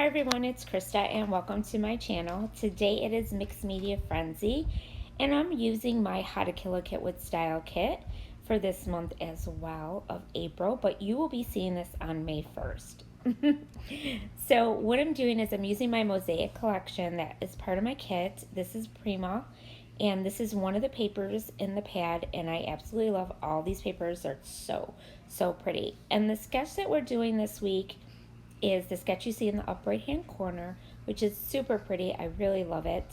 Hi everyone, it's Krista and welcome to my channel. Today it is Mixed Media Frenzy and I'm using my How to Kill a Kit with Style kit for this month as well of April, but you will be seeing this on May 1st. So what I'm doing is I'm using my Mosaic collection that is part of my kit. This is Prima and this is one of the papers in the pad and I absolutely love all these papers. They're so pretty. And the sketch that we're doing this week is the sketch you see in the up right hand corner, which is super pretty. I really love it.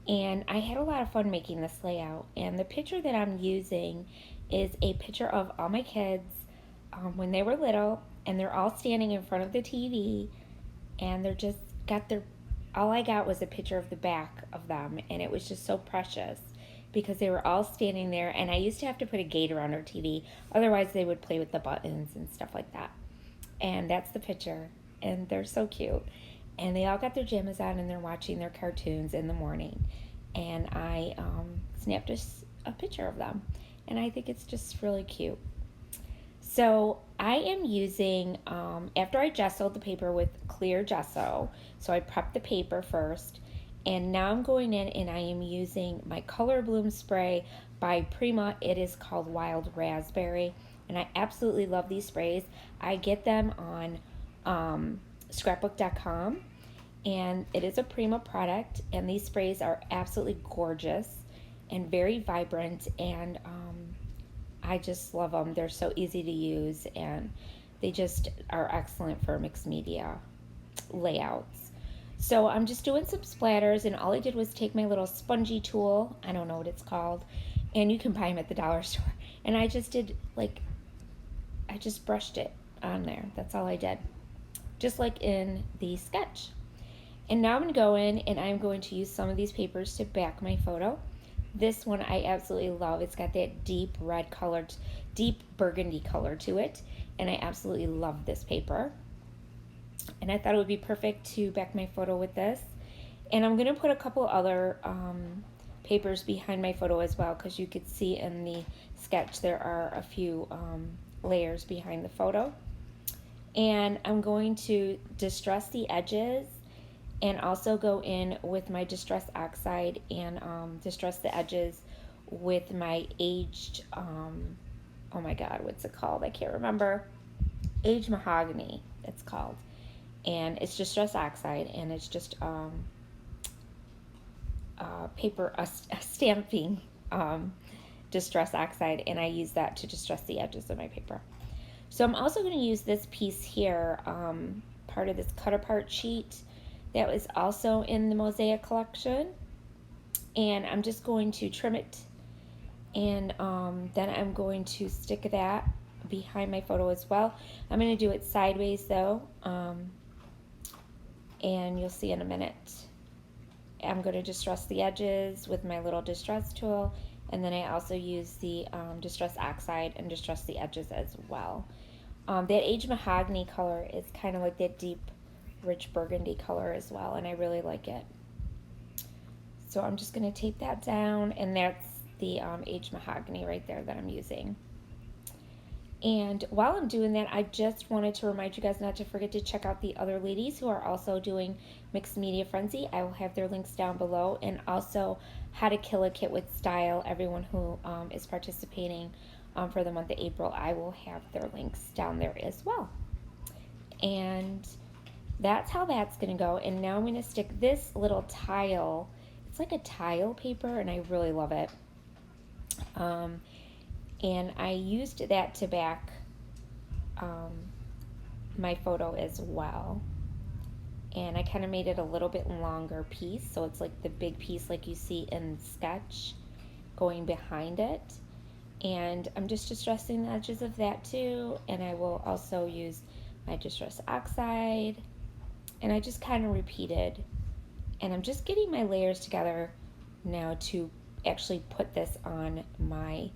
And I had a lot of fun making this layout. And the picture that I'm using is a picture of all my kids when they were little, and they're all standing in front of the TV, and they're just got their, all I got was a picture of the back of them, and it was just so precious because they were all standing there, and I used to have to put a gate around our TV, otherwise they would play with the buttons and stuff like that. And that's the picture, and they're so cute, and they all got their jammies on and they're watching their cartoons in the morning, and I snapped a picture of them, and I think it's just really cute. So I am using, after I gessoed the paper with clear gesso, so I prepped the paper first, and now I'm going in and I am using my Color Bloom spray by Prima. It is called Wild Raspberry, and I absolutely love these sprays. I get them on Scrapbook.com, and it is a Prima product, and these sprays are absolutely gorgeous and very vibrant, and I just love them. They're so easy to use, and they just are excellent for mixed media layouts. So I'm just doing some splatters, and all I did was take my little spongy tool, I don't know what it's called, and you can buy them at the dollar store, and I just did I just brushed it on there. That's all I did, just like in the sketch. And now I'm going to go in and I'm going to use some of these papers to back my photo. This one I absolutely love. It's got that deep red color, deep burgundy color to it, and I absolutely love this paper. And I thought it would be perfect to back my photo with this. And I'm going to put a couple other papers behind my photo as well, because you could see in the sketch there are a few layers behind the photo. And I'm going to distress the edges and also go in with my Distress Oxide and distress the edges with my aged, oh my god, what's it called? I can't remember. Aged Mahogany, it's called. And it's Distress Oxide, and it's just paper, a stamping Distress Oxide, and I use that to distress the edges of my paper. So I'm also going to use this piece here, part of this cut apart sheet that was also in the Mosaic collection, and I'm just going to trim it, and then I'm going to stick that behind my photo as well. I'm going to do it sideways though, and you'll see in a minute. I'm going to distress the edges with my little distress tool, and then I also use the Distress Oxide and distress the edges as well. That aged mahogany color is kind of like that deep, rich burgundy color as well, and I really like it. So I'm just going to tape that down, and that's the aged mahogany right there that I'm using. And while I'm doing that, I just wanted to remind you guys not to forget to check out the other ladies who are also doing Mixed Media Frenzy. I will have their links down below, and also How to Kill a Kit with Style. Everyone who is participating for the month of April, I will have their links down there as well. And that's how that's going to go. And now I'm going to stick this little tile. It's like a tile paper, and I really love it. And I used that to back my photo as well. And I kind of made it a little bit longer piece, so it's like the big piece like you see in the sketch going behind it. And I'm just distressing the edges of that too, and I will also use my Distress Oxide, and I just kind of repeated, and I'm just getting my layers together now to actually put this on my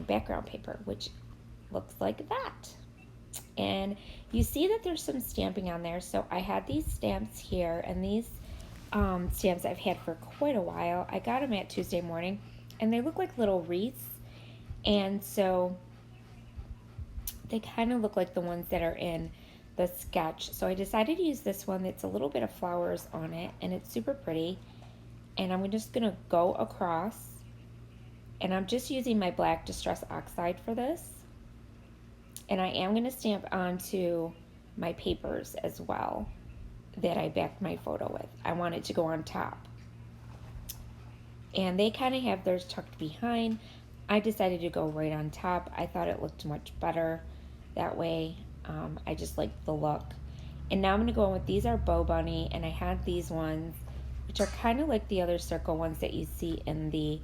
background paper, which looks like that. And you see that there's some stamping on there. So I had these stamps here, and these stamps I've had for quite a while. I got them at Tuesday Morning, and they look like little wreaths, and so they kind of look like the ones that are in the sketch. So I decided to use this one that's a little bit of flowers on it, and it's super pretty. And I'm just gonna go across, and I'm just using my black Distress Oxide for this. And I am gonna stamp onto my papers as well that I backed my photo with. I want it to go on top. And they kind of have theirs tucked behind. I decided to go right on top. I thought it looked much better that way. I just liked the look. And now I'm gonna go in with, these are Bow Bunny, and I had these ones, which are kind of like the other circle ones that you see in the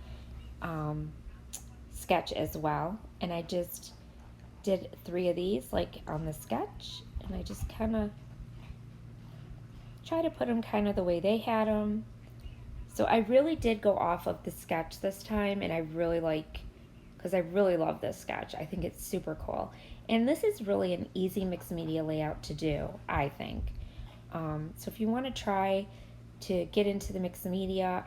sketch as well. And I just did 3 of these like on the sketch, and I just kind of try to put them kind of the way they had them. So I really did go off of the sketch this time, and I really like, because I really love this sketch. I think it's super cool. And this is really an easy mixed media layout to do, I think. So if you want to try to get into the mixed media,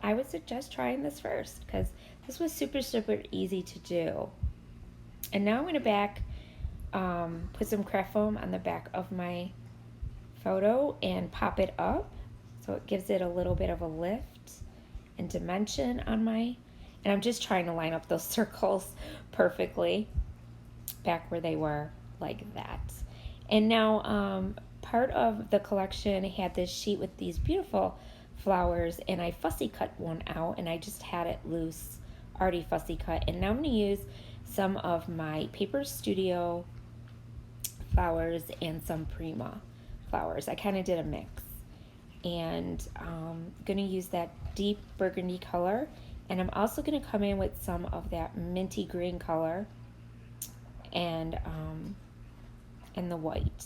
I would suggest trying this first, because this was super, super easy to do. And now I'm going to put some craft foam on the back of my photo and pop it up, so it gives it a little bit of a lift and dimension on my, and I'm just trying to line up those circles perfectly back where they were, like that. And now part of the collection had this sheet with these beautiful flowers, and I fussy cut one out, and I just had it loose, already fussy cut. And now I'm going to use some of my Paper Studio flowers and some Prima flowers. I kind of did a mix, and I'm going to use that deep burgundy color, and I'm also going to come in with some of that minty green color and the white.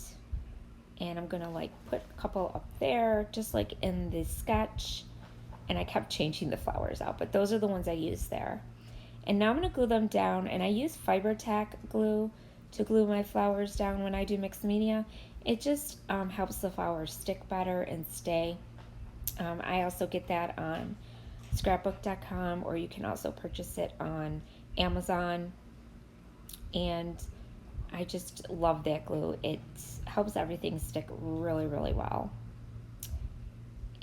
And I'm going to like put a couple up there, just like in the sketch, and I kept changing the flowers out, but those are the ones I used there. And now I'm going to glue them down, and I use Fiber Tack glue to glue my flowers down when I do mixed media. It just helps the flowers stick better and stay. I also get that on Scrapbook.com, or you can also purchase it on Amazon. And I just love that glue. It helps everything stick really, really well.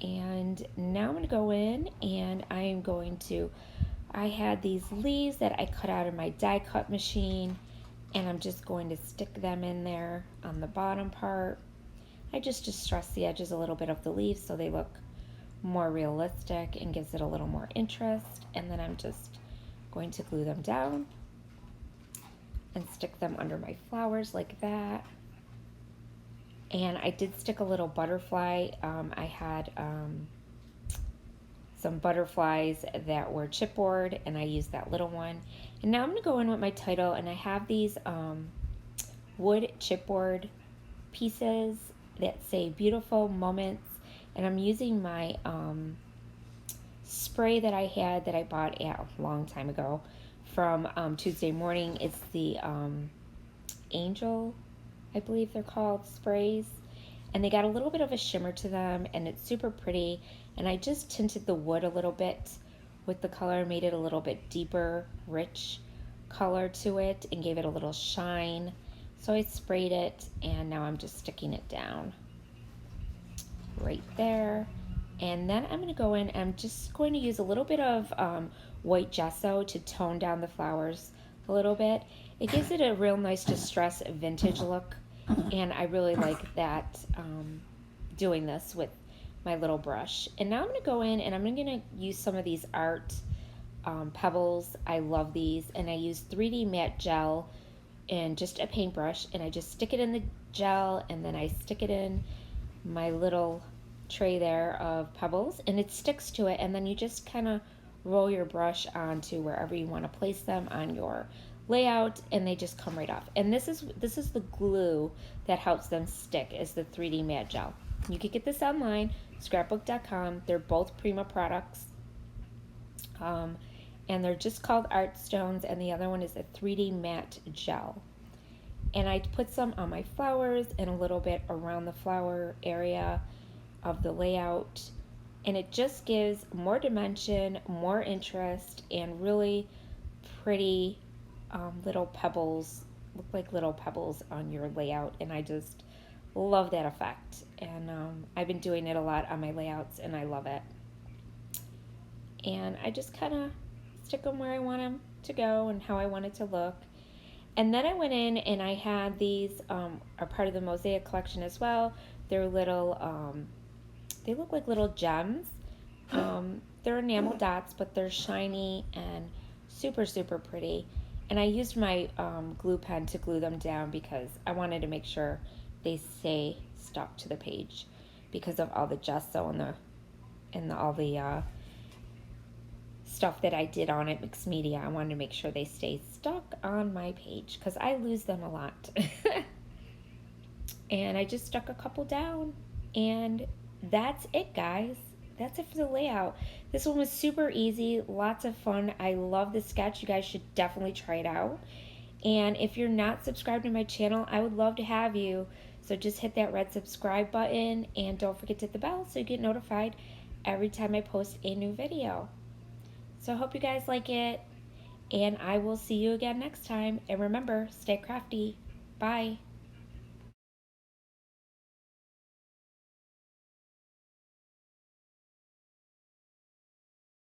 And now I'm going to go in, and I had these leaves that I cut out of my die cut machine, and I'm just going to stick them in there on the bottom part. I just distress the edges a little bit of the leaves so they look more realistic and gives it a little more interest. And then I'm just going to glue them down and stick them under my flowers like that. And I did stick a little butterfly. I had some butterflies that were chipboard, and I used that little one. And now I'm going to go in with my title, and I have these wood chipboard pieces that say Beautiful Moments, and I'm using my spray that I had that I bought a long time ago from Tuesday Morning. It's the Angel, I believe they're called, sprays, and they got a little bit of a shimmer to them, and it's super pretty. And I just tinted the wood a little bit with the color, made it a little bit deeper, rich color to it, and gave it a little shine. So I sprayed it, and now I'm just sticking it down right there. And then I'm going to go in, and I'm just going to use a little bit of white gesso to tone down the flowers a little bit. It gives it a real nice distressed vintage look, and I really like that, doing this with my little brush. And now I'm going to go in, and I'm going to use some of these art pebbles. I love these, and I use 3D matte gel and just a paintbrush, and I just stick it in the gel, and then I stick it in my little tray there of pebbles, and it sticks to it, and then you just kind of roll your brush onto wherever you want to place them on your layout, and they just come right off. And this is the glue that helps them stick, is the 3D matte gel. You can get this online, scrapbook.com. They're both Prima products, and they're just called Art Stones, and the other one is a 3D matte gel. And I put some on my flowers and a little bit around the flower area of the layout, and it just gives more dimension, more interest, and really pretty little pebbles, look like little pebbles on your layout. And I just Love that effect. And I've been doing it a lot on my layouts, and I love it. And I just kind of stick them where I want them to go and how I want it to look. And then I went in and I had these are part of the Mosaic collection as well. They're little, they look like little gems. They're enamel dots, but they're shiny and super, super pretty. And I used my glue pen to glue them down because I wanted to make sure they stay stuck to the page because of all the gesso and all the stuff that I did on it, mixed media. I wanted to make sure they stay stuck on my page because I lose them a lot. And I just stuck a couple down, and that's it, guys. That's it for the layout. This one was super easy, lots of fun. I love the sketch. You guys should definitely try it out. And if you're not subscribed to my channel, I would love to have you. So just hit that red subscribe button and don't forget to hit the bell so you get notified every time I post a new video. So I hope you guys like it, and I will see you again next time. And remember, stay crafty. Bye.